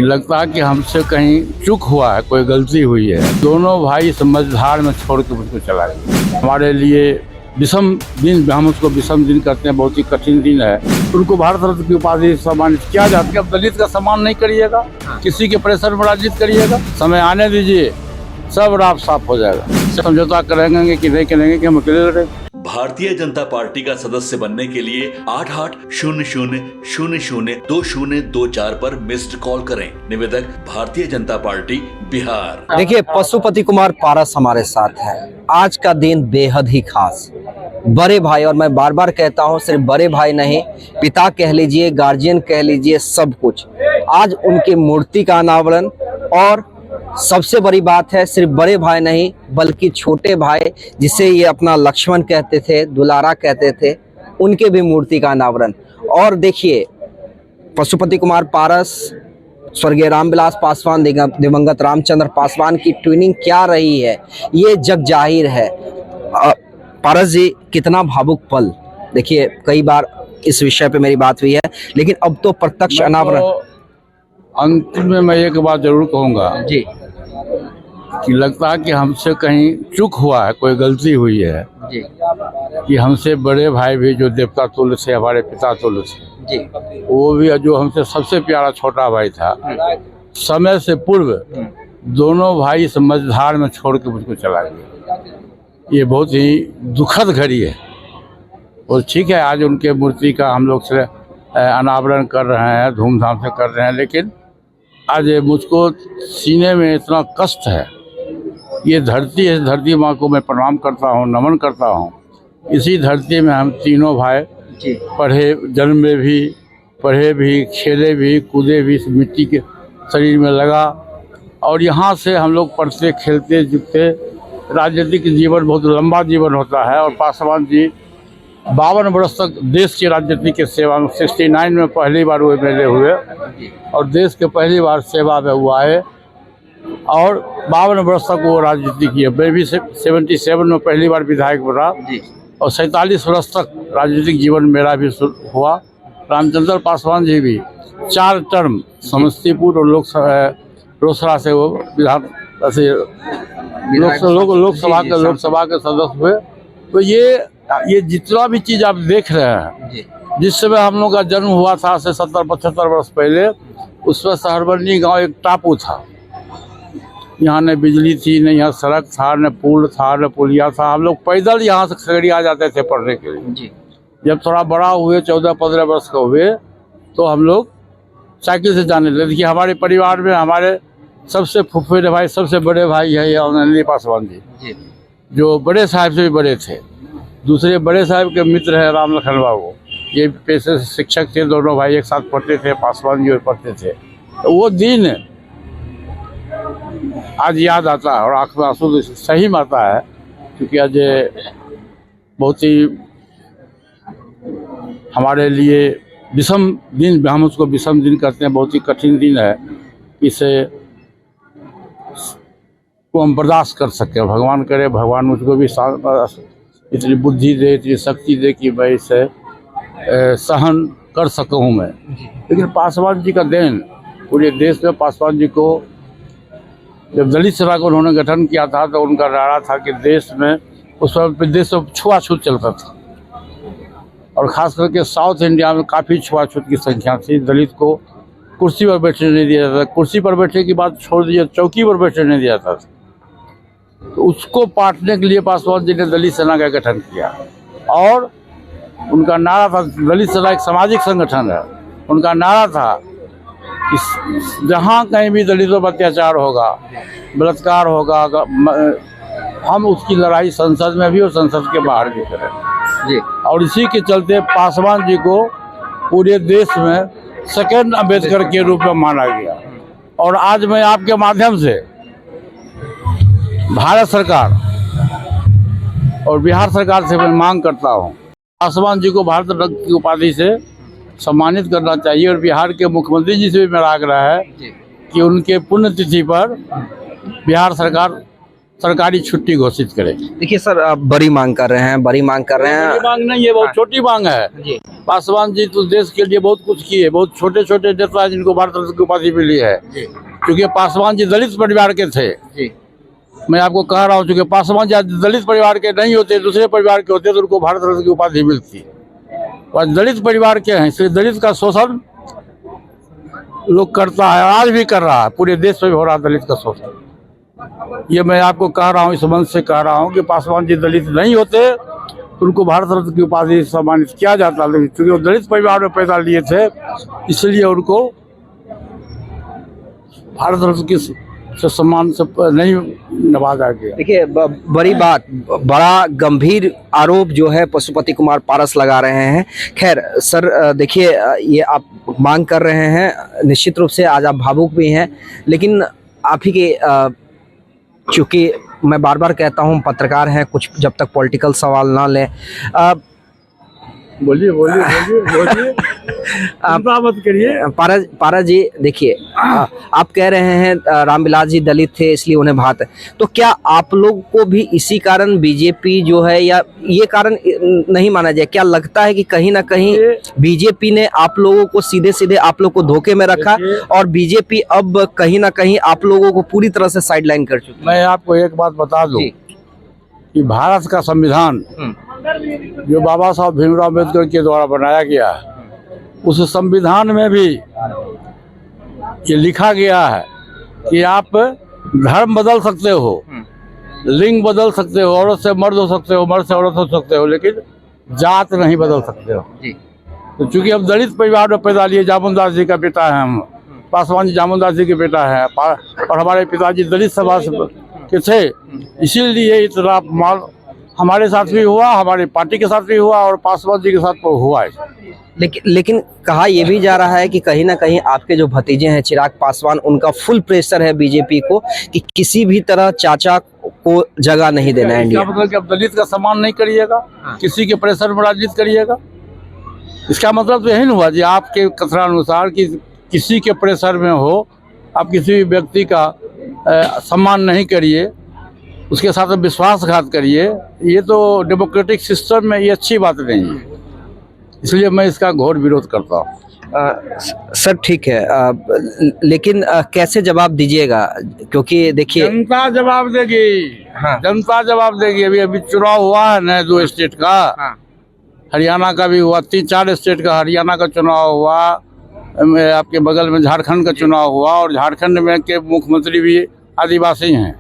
लगता है कि हमसे कहीं चूक हुआ है, कोई गलती हुई है। दोनों भाई समझदार में छोड़ के मुझको चला गया। हमारे लिए विषम दिन, हम उसको विषम दिन करते हैं, बहुत ही कठिन दिन है। उनको भारत रत्न की उपाधि सम्मानित किया जाता है। अब दलित का सम्मान नहीं करिएगा, किसी के प्रेशर में राजनीति करिएगा, समय आने दीजिए, सब राफ साफ हो जाएगा। समझौता करेंगे कि नहीं करेंगे कि हम अकेले लड़ेंगे। भारतीय जनता पार्टी का सदस्य बनने के लिए 8800002024 पर मिस्ड कॉल करें। निवेदक भारतीय जनता पार्टी बिहार। देखिए, पशुपति कुमार पारस हमारे साथ है। आज का दिन बेहद ही खास, बड़े भाई, और मैं बार बार कहता हूं, सिर्फ बड़े भाई नहीं, पिता कह लीजिए, गार्जियन कह लीजिए, सब कुछ। आज उनकी मूर्ति का अनावरण, और सबसे बड़ी बात है, सिर्फ बड़े भाई नहीं बल्कि छोटे भाई, जिसे ये अपना लक्ष्मण कहते थे, दुलारा कहते थे, उनके भी मूर्ति का अनावरण। और देखिए, पशुपति कुमार पारस, स्वर्गीय रामविलास पासवान, दिवंगत रामचंद्र पासवान की ट्विनिंग क्या रही है, ये जग जाहिर है। पारस जी, कितना भावुक पल। देखिए, कई बार इस विषय पे मेरी बात हुई है, लेकिन अब तो प्रत्यक्ष अनावरण। अंतिम में मैं एक बात जरूर कहूँगा जी, कि लगता है कि हमसे कहीं चूक हुआ है, कोई गलती हुई है जी, कि हमसे बड़े भाई भी जो देवता तुल्य थे, हमारे पिता तुल्य थे, जी, वो भी जो हमसे सबसे प्यारा छोटा भाई था, समय से पूर्व दोनों भाई समझदार में छोड़ के मुझको चला गया। ये बहुत ही दुखद घड़ी है। और ठीक है, आज उनके मूर्ति का हम लोग से अनावरण कर रहे हैं, धूमधाम से कर रहे हैं, लेकिन आज मुझको सीने में इतना कष्ट है। ये धरती है, धरती माँ को मैं प्रणाम करता हूँ, नमन करता हूँ। इसी धरती में हम तीनों भाई पढ़े, जन्म में भी पढ़े भी, खेले भी, कूदे भी, इस मिट्टी के शरीर में लगा, और यहाँ से हम लोग पढ़ते, खेलते, जुटते। राजनीतिक जीवन बहुत लंबा जीवन होता है, और पासवान जी 52 वर्ष तक देश की राजनीति की सेवा में, 69 में पहली बार वो एमएलए हुए, और देश के पहली बार सेवा में हुआ है, और 52 वर्ष तक वो राजनीति की है। मैं भी 77 में पहली बार विधायक बना, और 47 वर्ष तक राजनीतिक जीवन मेरा भी हुआ। रामचंद्र पासवान जी भी 4 टर्म समस्तीपुर और लोकसभा से वो लोकसभा के सदस्य हुए। तो ये जितना भी चीज़ आप देख रहे हैं, जिस समय हम लोग का जन्म हुआ था से 70-75 वर्ष पहले, उस वक्त सहरबनी गांव एक टापू था। यहाँ न बिजली थी, न यहाँ सड़क था, न पुल था, न पुलिया था। हम लोग पैदल यहाँ से खगड़िया जाते थे पढ़ने के लिए। जब थोड़ा बड़ा हुए, 14-15 वर्ष का हुए, तो हम लोग साइकिल से जाने लगे। देखिए, हमारे परिवार में हमारे सबसे फुफेरे भाई, सबसे बड़े भाई है ये पासवान जी, जो बड़े साहब से भी बड़े थे। दूसरे बड़े साहब के मित्र है राम लखन बाबू, ये पेशे से शिक्षक थे। दोनों भाई एक साथ पढ़ते थे, पासवान जी पढ़ते थे। तो वो दिन आज याद आता है, और आँख में आंसू सही में आता है, क्योंकि आज बहुत ही हमारे लिए विषम दिन, हम उसको विषम दिन करते हैं, बहुत ही कठिन दिन है। इसे को हम बर्दाश्त कर सकें। भगवान करे, भगवान मुझको भी इतनी बुद्धि दे, इतनी शक्ति दे कि मैं इसे सहन कर सकूँ मैं। लेकिन पासवान जी का देन, पूरे देश में पासवान जी को, जब दलित सभा को उन्होंने गठन किया था, तो उनका नारा था कि देश में, उस वक्त देश में छुआछूत चलता था, और ख़ास करके साउथ इंडिया में काफ़ी छुआछूत की संख्या थी। दलित को कुर्सी पर बैठने नहीं दिया जाता, कुर्सी पर बैठने की बात छोड़ दीजिए, चौकी पर बैठने नहीं दिया जाता। तो उसको पाटने के लिए पासवान जी ने दलित सेना का गठन किया, और उनका नारा था, दलित सेना एक सामाजिक संगठन है। उनका नारा था कि जहाँ कहीं भी दलितों पर अत्याचार होगा, बलात्कार होगा, हम उसकी लड़ाई संसद में भी और संसद के बाहर भी करें। और इसी के चलते पासवान जी को पूरे देश में सेकंड अम्बेडकर के रूप में माना गया। और आज मैं आपके माध्यम से भारत सरकार और बिहार सरकार से मैं मांग करता हूं, पासवान जी को भारत रत्न की उपाधि से सम्मानित करना चाहिए। और बिहार के मुख्यमंत्री जी से भी मेरा आग्रह है कि उनके पुण्यतिथि पर बिहार सरकार सरकारी छुट्टी घोषित करे। देखिए सर, आप बड़ी मांग कर रहे हैं, बड़ी मांग कर रहे बड़ी हैं मांग नहीं है, बहुत छोटी मांग है। जी। पासवान जी तो देश के लिए बहुत कुछ किए, बहुत छोटे छोटे नेता हैं जिनको भारत रत्न की उपाधि मिली है, क्योंकि पासवान जी दलित परिवार के थे। जी। मैं आपको कह रहा हूँ, क्योंकि पासवान जी दलित परिवार के नहीं होते, दूसरे परिवार के होते तो उनको भारत रत्न की उपाधि मिलती। और दलित परिवार के हैं, इसलिए दलित का शोषण लोग करता है, आज भी कर रहा है, पूरे देश में हो रहा है दलित का शोषण। ये मैं आपको कह रहा हूँ, इस मंच से कह रहा हूँ कि पासवान जी दलित नहीं होते तो उनको भारत रत्न की उपाधि सम्मानित किया जाता, लेकिन क्योंकि वो दलित परिवार में पैदा लिए थे इसलिए उनको भारत रत्न की से सम्मान से नहीं नवाजा गया। देखिए, बड़ी बात, बड़ा गंभीर आरोप जो है पशुपति कुमार पारस लगा रहे हैं। खैर सर, देखिए, ये आप मांग कर रहे हैं, निश्चित रूप से आज आप भावुक भी हैं, लेकिन आप ही के चूँकि मैं बार बार कहता हूँ पत्रकार हैं, कुछ जब तक पॉलिटिकल सवाल ना लें। बोलिए बोलिए बोलिए बोलिए, चिंता मत करिए। पारस जी, देखिए, आप कह रहे हैं रामविलास जी दलित थे इसलिए उन्हें भात है, तो क्या आप लोग को भी इसी कारण बीजेपी जो है, या ये कारण नहीं माना जाए? क्या लगता है कि कहीं ना कहीं बीजेपी ने आप लोगों को सीधे सीधे आप लोग को धोखे में रखा और बीजेपी अब कहीं ना कहीं आप लोगों को पूरी तरह से साइडलाइन कर चुकी? मैं आपको एक बात बता दूं कि भारत का संविधान जो बाबा साहब भीमराव अम्बेडकर के द्वारा बनाया गया है, उस संविधान में भी ये लिखा गया है कि आप धर्म बदल सकते हो, लिंग बदल सकते हो, औरत से मर्द हो सकते हो, मर्द से औरत हो सकते हो, लेकिन जात नहीं बदल सकते हो। तो चूंकि हम दलित परिवार में पैदा लिए, जामुनदास जी का बेटा है हम, पासवान जी जामुनदास जी के बेटा है, और हमारे पिताजी दलित समाज के थे, इसीलिए इतना माल हमारे साथ भी हुआ, हमारी पार्टी के साथ भी हुआ और पासवान जी के साथ तो हुआ है। लेकिन कहा यह भी जा रहा है कि कहीं ना कहीं आपके जो भतीजे हैं चिराग पासवान, उनका फुल प्रेशर है बीजेपी को कि किसी भी तरह चाचा को जगह नहीं देना है इंडिया। मतलब कि अब दलित का सम्मान नहीं करिएगा, किसी के प्रेशर में राजनीति करिएगा, इसका मतलब तो यही नहीं हुआ जी आपके कथनानुसार कि किसी के प्रेशर में हो, आप किसी भी व्यक्ति का सम्मान नहीं करिए, उसके साथ विश्वासघात करिए, ये तो डेमोक्रेटिक सिस्टम में ये अच्छी बात नहीं है, इसलिए मैं इसका घोर विरोध करता हूँ। सर ठीक है, लेकिन कैसे जवाब दीजिएगा? क्योंकि देखिए, जनता जवाब देगी। हाँ। जनता जवाब देगी। अभी चुनाव हुआ है न 2 स्टेट का। हाँ। हरियाणा का भी हुआ, 3-4 स्टेट का हरियाणा का चुनाव हुआ, आपके बगल में झारखंड का चुनाव हुआ, और झारखंड में के मुख्यमंत्री भी आदिवासी हैं।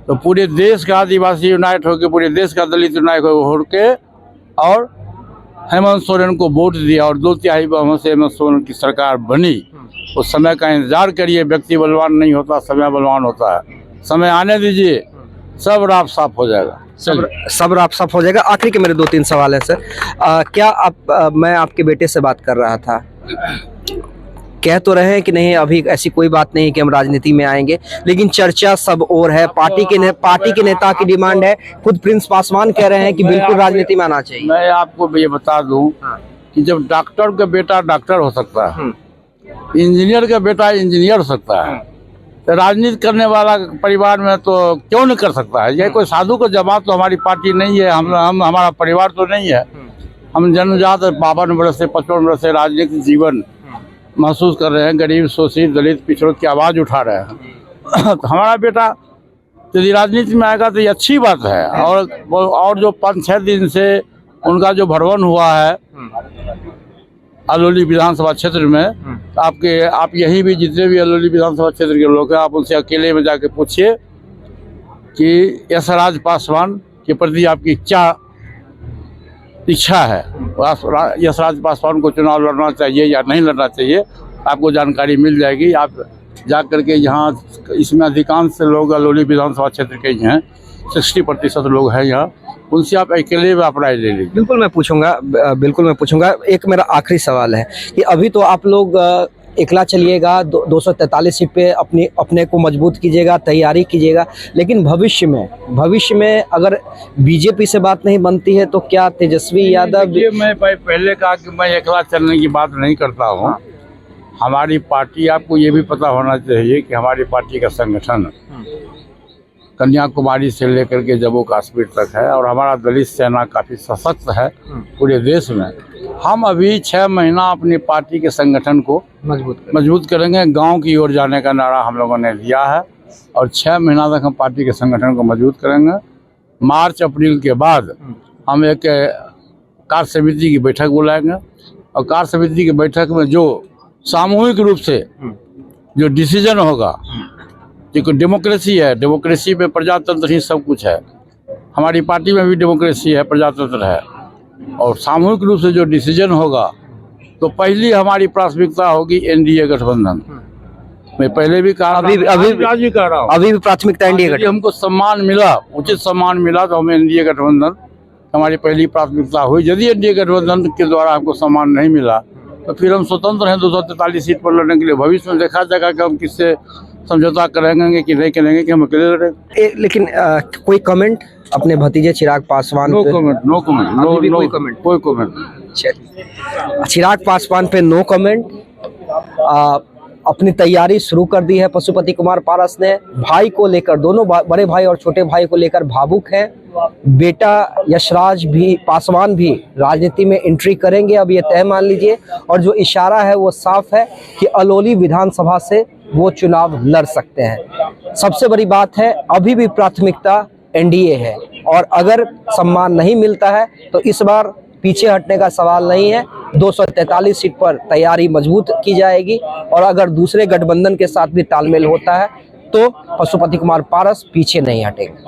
तो पूरे देश का आदिवासी यूनाइट होकर, पूरे देश का दलित यूनाइट होकर और हेमंत सोरेन को वोट दिया और 2/3 बहुमत से हेमंत सोरेन की सरकार बनी। उस समय का इंतजार करिए, व्यक्ति बलवान नहीं होता, समय बलवान होता है। समय आने दीजिए, सब राफ साफ हो जाएगा। सब राफ साफ हो जाएगा। आखिरी के मेरे 2-3 सवाल है सर। क्या आप, मैं आपके बेटे से बात कर रहा था, कह तो रहे हैं कि नहीं अभी ऐसी कोई बात नहीं कि हम राजनीति में आएंगे, लेकिन चर्चा सब और है। पार्टी के नेता की डिमांड है, खुद प्रिंस पासवान कह रहे हैं कि बिल्कुल राजनीति में आना चाहिए। मैं आपको ये बता दूं कि जब डॉक्टर का बेटा डॉक्टर हो सकता है, इंजीनियर का बेटा इंजीनियर हो सकता है, तो राजनीति करने वाला परिवार में तो क्यों नहीं कर सकता है? ये कोई साधु को जमात तो हमारी पार्टी नहीं है, हम हमारा परिवार तो नहीं है। हम जन्मजात 52 वर्ष से 55 वर्ष से राजनीतिक जीवन महसूस कर रहे हैं, गरीब शोषित दलित पिछड़ों की आवाज़ उठा रहे हैं। तो हमारा बेटा यदि राजनीति में आएगा तो ये अच्छी बात है। और जो 5-6 दिन से उनका जो भ्रमण हुआ है अलौली विधानसभा क्षेत्र में, आप यही भी जितने भी अलौली विधानसभा क्षेत्र के लोग हैं, आप उनसे अकेले में जाके पूछिए कि यशराज पासवान के प्रति आपकी क्या इच्छा है, यशराज पासवान को चुनाव लड़ना चाहिए या नहीं लड़ना चाहिए, आपको जानकारी मिल जाएगी। आप जा करके यहाँ, इसमें अधिकांश लोग अलौली विधानसभा क्षेत्र के ही हैं, 60% लोग हैं यहाँ, उनसे आप अकेले में आप राय ले लीजिए। बिल्कुल मैं पूछूंगा। एक मेरा आखिरी सवाल है कि अभी तो आप लोग एकला चलिएगा, 243 सीट पे अपने को मजबूत कीजिएगा, तैयारी कीजिएगा, लेकिन भविष्य में अगर बीजेपी से बात नहीं बनती है तो क्या तेजस्वी यादव? मैं पहले कहा कि मैं एकला चलने की बात नहीं करता हूँ। हमारी पार्टी, आपको ये भी पता होना चाहिए कि हमारी पार्टी का संगठन कन्याकुमारी से लेकर के जम्मू कश्मीर तक है। और हमारा दलित सेना काफ़ी सशक्त है पूरे देश में। हम अभी 6 महीना अपनी पार्टी के संगठन को मजबूत करेंगे। गांव की ओर जाने का नारा हम लोगों ने दिया है और 6 महीना तक हम पार्टी के संगठन को मजबूत करेंगे। मार्च अप्रैल के बाद हम एक कार्य समिति की बैठक बुलाएंगे और कार्य समिति की बैठक में जो सामूहिक रूप से जो डिसीजन होगा, देखो डेमोक्रेसी है, डेमोक्रेसी में प्रजातंत्र ही सब कुछ है। हमारी पार्टी में भी डेमोक्रेसी है, प्रजातंत्र है। और सामूहिक रूप से जो डिसीजन होगा तो पहली हमारी प्राथमिकता होगी एनडीए गठबंधन। मैं पहले भी कहा, अभी कह रहा हूँ, अभी भी प्राथमिकता एनडीए यदि हमको सम्मान मिला, उचित सम्मान मिला तो हमें एनडीए गठबंधन हमारी पहली प्राथमिकता हुई। यदि एनडीए गठबंधन के द्वारा हमको सम्मान नहीं मिला तो फिर हम स्वतंत्र हैं 243 सीट पर लड़ने के लिए। भविष्य में देखा जाएगा कि हम किससे समझौता करेंगे कि नहीं करेंगे, कि हम अकेले लड़ेंगे। लेकिन कोई कमेंट अपने भतीजे चिराग पासवान नो पे? कमेंट, नो कमेंट, नो अभी भी नो कोई कमेंट? कोई कमेंट। चलिए, चिराग पासवान पे नो कमेंट। अपनी तैयारी शुरू कर दी है पशुपति कुमार पारस ने। भाई को लेकर, दोनों बड़े भाई और छोटे भाई को लेकर भावुक है। बेटा यशराज भी, पासवान भी राजनीति में एंट्री करेंगे, अब ये तय मान लीजिए। और जो इशारा है वो साफ है कि अलौली विधानसभा से वो चुनाव लड़ सकते हैं। सबसे बड़ी बात है, अभी भी प्राथमिकता एनडीए है और अगर सम्मान नहीं मिलता है तो इस बार पीछे हटने का सवाल नहीं है। 243 सीट पर तैयारी मजबूत की जाएगी और अगर दूसरे गठबंधन के साथ भी तालमेल होता है तो पशुपति कुमार पारस पीछे नहीं हटेंगे।